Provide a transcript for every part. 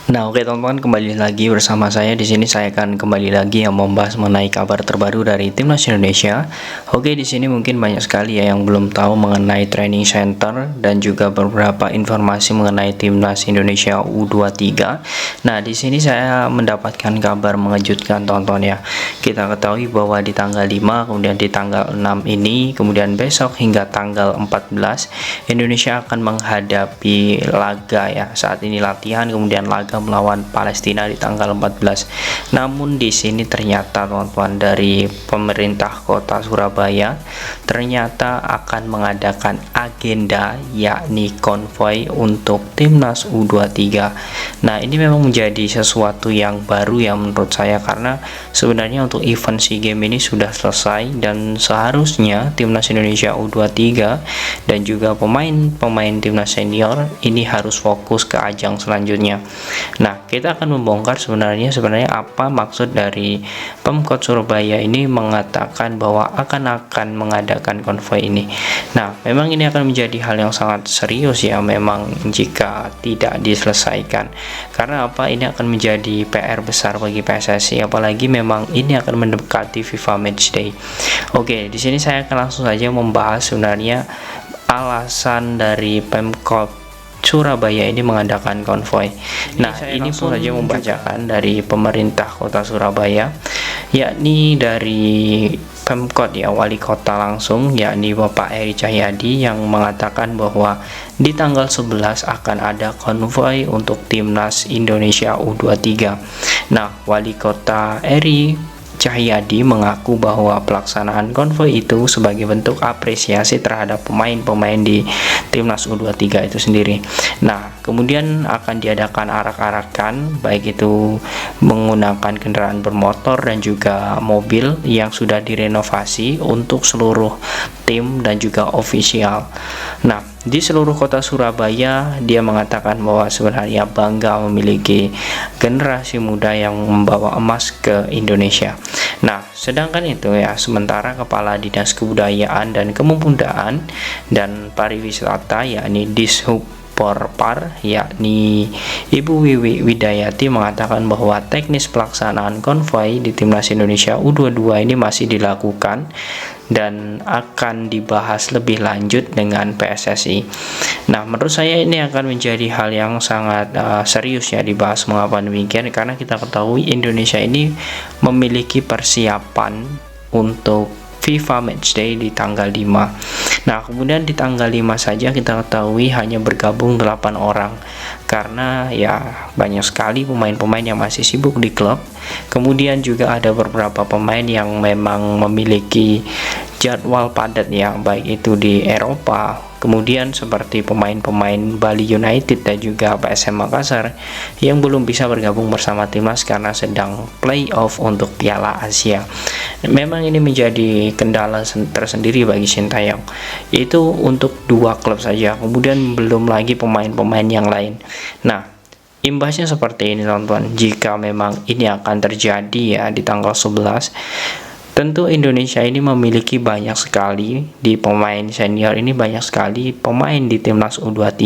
Nah, oke teman-teman, kembali lagi bersama saya. Di sini saya akan kembali lagi yang membahas mengenai kabar terbaru dari Timnas Indonesia. Oke, di sini mungkin banyak sekali ya yang belum tahu mengenai training center dan juga beberapa informasi mengenai Timnas Indonesia U23. Nah, di sini saya mendapatkan kabar mengejutkan teman-teman ya. Kita ketahui bahwa di tanggal 5, kemudian di tanggal 6 ini, kemudian besok hingga tanggal 14 Indonesia akan menghadapi laga ya. Saat ini latihan, kemudian laga melawan Palestina di tanggal 14. Namun di sini ternyata teman-teman dari pemerintah Kota Surabaya ternyata akan mengadakan agenda yakni konvoi untuk Timnas U23. Nah, ini memang menjadi sesuatu yang baru ya menurut saya, karena sebenarnya untuk event SEA Games ini sudah selesai dan seharusnya Timnas Indonesia U23 dan juga pemain Timnas senior ini harus fokus ke ajang selanjutnya. Nah, kita akan membongkar sebenarnya apa maksud dari Pemkot Surabaya ini mengatakan bahwa akan mengadakan konvoi ini. Nah, memang ini akan menjadi hal yang sangat serius ya memang jika tidak diselesaikan. Karena apa? Ini akan menjadi PR besar bagi PSSI, apalagi memang ini akan mendekati FIFA Matchday. Oke, di sini saya akan langsung saja membahas sebenarnya alasan dari Pemkot Surabaya ini mengadakan konvoi. Nah, ini pun saja membacakan dari pemerintah Kota Surabaya, yakni dari Pemkot ya, wali kota langsung, yakni Bapak Eri Cahyadi, yang mengatakan bahwa di tanggal 11 akan ada konvoi untuk Timnas Indonesia U23. Nah, wali kota Eri Cahyadi mengaku bahwa pelaksanaan konvoi itu sebagai bentuk apresiasi terhadap pemain-pemain di Timnas U23 itu sendiri. Nah, kemudian akan diadakan arak-arakan, baik itu menggunakan kendaraan bermotor dan juga mobil yang sudah direnovasi untuk seluruh tim dan juga ofisial. Nah, di seluruh kota Surabaya, dia mengatakan bahwa sebenarnya bangga memiliki generasi muda yang membawa emas ke Indonesia. Nah, sedangkan itu ya, sementara Kepala Dinas Kebudayaan dan Kepemudaan dan Pariwisata yakni Dishub Porpar, yakni Ibu Wiwi Widayati, mengatakan bahwa teknis pelaksanaan konvoi di Timnas Indonesia U22 ini masih dilakukan dan akan dibahas lebih lanjut dengan PSSI. Nah, menurut saya ini akan menjadi hal yang sangat serius ya dibahas. Mengapa demikian? Karena kita ketahui Indonesia ini memiliki persiapan untuk FIFA Matchday di tanggal 5. Nah, kemudian di tanggal 5 saja kita ketahui hanya bergabung 8 orang, karena ya banyak sekali pemain-pemain yang masih sibuk di klub. Kemudian juga ada beberapa pemain yang memang memiliki jadwal padat ya, baik itu di Eropa, kemudian seperti pemain-pemain Bali United dan juga PSM Makassar yang belum bisa bergabung bersama timnas karena sedang playoff untuk Piala Asia. Memang ini menjadi kendala tersendiri bagi Sintayong, itu untuk 2 klub saja, kemudian belum lagi pemain-pemain yang lain. Nah, imbasnya seperti ini teman-teman, jika memang ini akan terjadi ya di tanggal 11, tentu Indonesia ini memiliki banyak sekali di pemain senior ini, banyak sekali pemain di Timnas U23.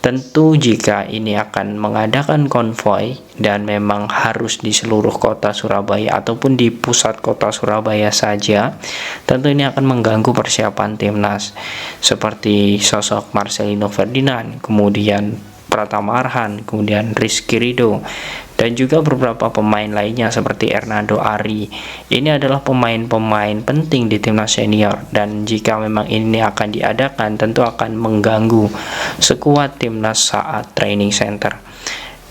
Tentu jika ini akan mengadakan konvoi dan memang harus di seluruh kota Surabaya ataupun di pusat kota Surabaya saja, tentu ini akan mengganggu persiapan timnas, seperti sosok Marcelino Ferdinand, kemudian Pratama Arhan, kemudian Rizky Ridho, dan juga beberapa pemain lainnya seperti Hernando Ari. Ini adalah pemain-pemain penting di timnas senior, dan jika memang ini akan diadakan tentu akan mengganggu sekuat timnas saat training center.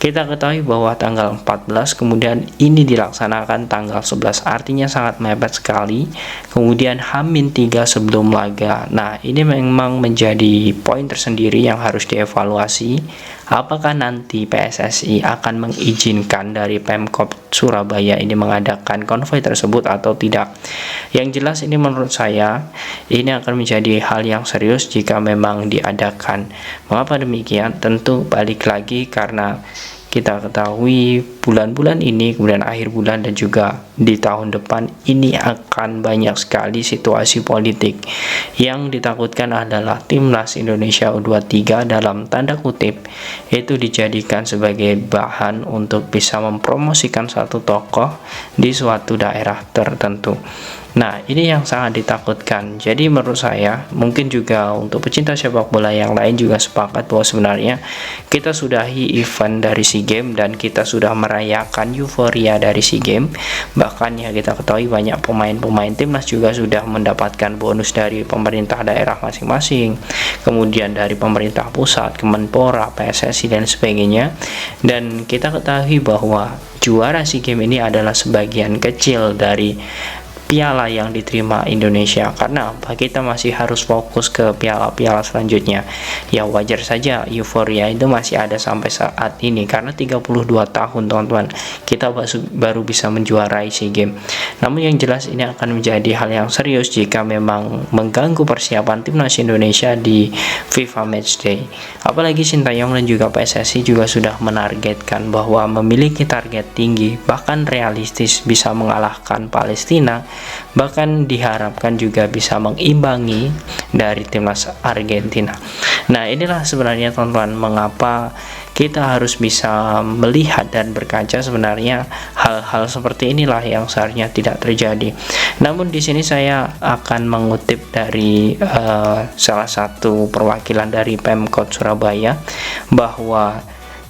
Kita ketahui bahwa tanggal 14 kemudian ini dilaksanakan tanggal 11, artinya sangat mepet sekali. Kemudian H-3 sebelum laga. Nah, ini memang menjadi poin tersendiri yang harus dievaluasi. Apakah nanti PSSI akan mengizinkan dari Pemkot Surabaya ini mengadakan konvoi tersebut atau tidak? Yang jelas ini menurut saya ini akan menjadi hal yang serius jika memang diadakan. Mengapa demikian? Tentu balik lagi karena kita ketahui bulan-bulan ini, kemudian akhir bulan dan juga di tahun depan ini akan banyak sekali situasi politik. Yang ditakutkan adalah timnas Indonesia U23 dalam tanda kutip itu dijadikan sebagai bahan untuk bisa mempromosikan satu tokoh di suatu daerah tertentu. Nah, ini yang sangat ditakutkan. Jadi menurut saya, mungkin juga untuk pecinta sepak bola yang lain juga sepakat bahwa sebenarnya kita sudahi event dari SEA Games dan kita sudah merayakan euforia dari SEA Games. Bahkan ya kita ketahui banyak pemain-pemain timnas juga sudah mendapatkan bonus dari pemerintah daerah masing-masing, kemudian dari pemerintah pusat, Kemenpora, PSSI dan sebagainya. Dan kita ketahui bahwa juara SEA Games ini adalah sebagian kecil dari piala yang diterima Indonesia, karena apa, kita masih harus fokus ke piala-piala selanjutnya. Ya wajar saja euforia itu masih ada sampai saat ini, karena 32 tahun teman-teman kita baru bisa menjuarai SEA Games. Namun yang jelas ini akan menjadi hal yang serius jika memang mengganggu persiapan timnas Indonesia di FIFA Matchday. Apalagi Sintayong dan juga PSSI juga sudah menargetkan bahwa memiliki target tinggi, bahkan realistis bisa mengalahkan Palestina, bahkan diharapkan juga bisa mengimbangi dari timnas Argentina. Nah, inilah sebenarnya teman-teman mengapa kita harus bisa melihat dan berkaca, sebenarnya hal-hal seperti inilah yang seharusnya tidak terjadi. Namun di sini saya akan mengutip dari salah satu perwakilan dari Pemkot Surabaya bahwa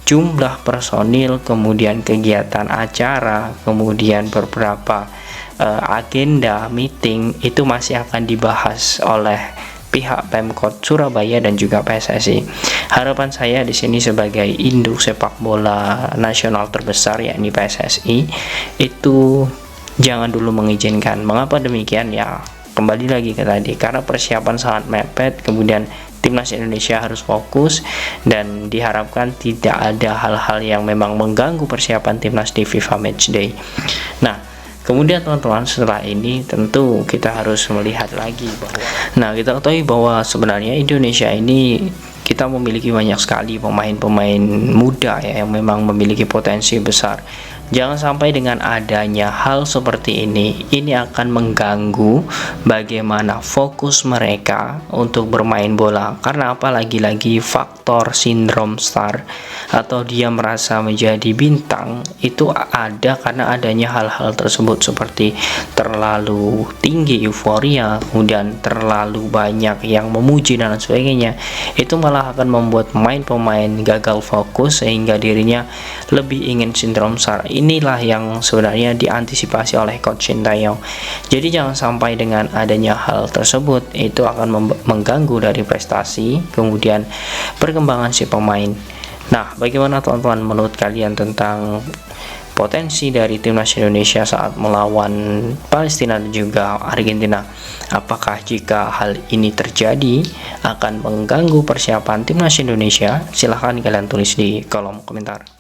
jumlah personil, kemudian kegiatan acara, kemudian beberapa agenda meeting itu masih akan dibahas oleh pihak Pemkot Surabaya dan juga PSSI. Harapan saya di sini sebagai induk sepak bola nasional terbesar yakni PSSI itu jangan dulu mengizinkan. Mengapa demikian? Ya kembali lagi ke tadi, karena persiapan sangat mepet, kemudian timnas Indonesia harus fokus dan diharapkan tidak ada hal-hal yang memang mengganggu persiapan timnas di FIFA Matchday. Nah, kemudian teman-teman setelah ini tentu kita harus melihat lagi bahwa, nah kita ketahui bahwa sebenarnya Indonesia ini kita memiliki banyak sekali pemain-pemain muda ya yang memang memiliki potensi besar. Jangan sampai dengan adanya hal seperti ini akan mengganggu bagaimana fokus mereka untuk bermain bola. Karena apa, lagi-lagi faktor sindrom star atau dia merasa menjadi bintang itu ada karena adanya hal-hal tersebut, seperti terlalu tinggi euforia, kemudian terlalu banyak yang memuji dan sebagainya. Itu malah akan membuat pemain-pemain gagal fokus sehingga dirinya lebih ingin sindrom star. Inilah yang sebenarnya diantisipasi oleh Coach Sintayong. Jadi jangan sampai dengan adanya hal tersebut itu akan mengganggu dari prestasi kemudian perkembangan si pemain. Nah, bagaimana teman-teman menurut kalian tentang potensi dari timnas Indonesia saat melawan Palestina dan juga Argentina? Apakah jika hal ini terjadi akan mengganggu persiapan timnas Indonesia? Silahkan kalian tulis di kolom komentar.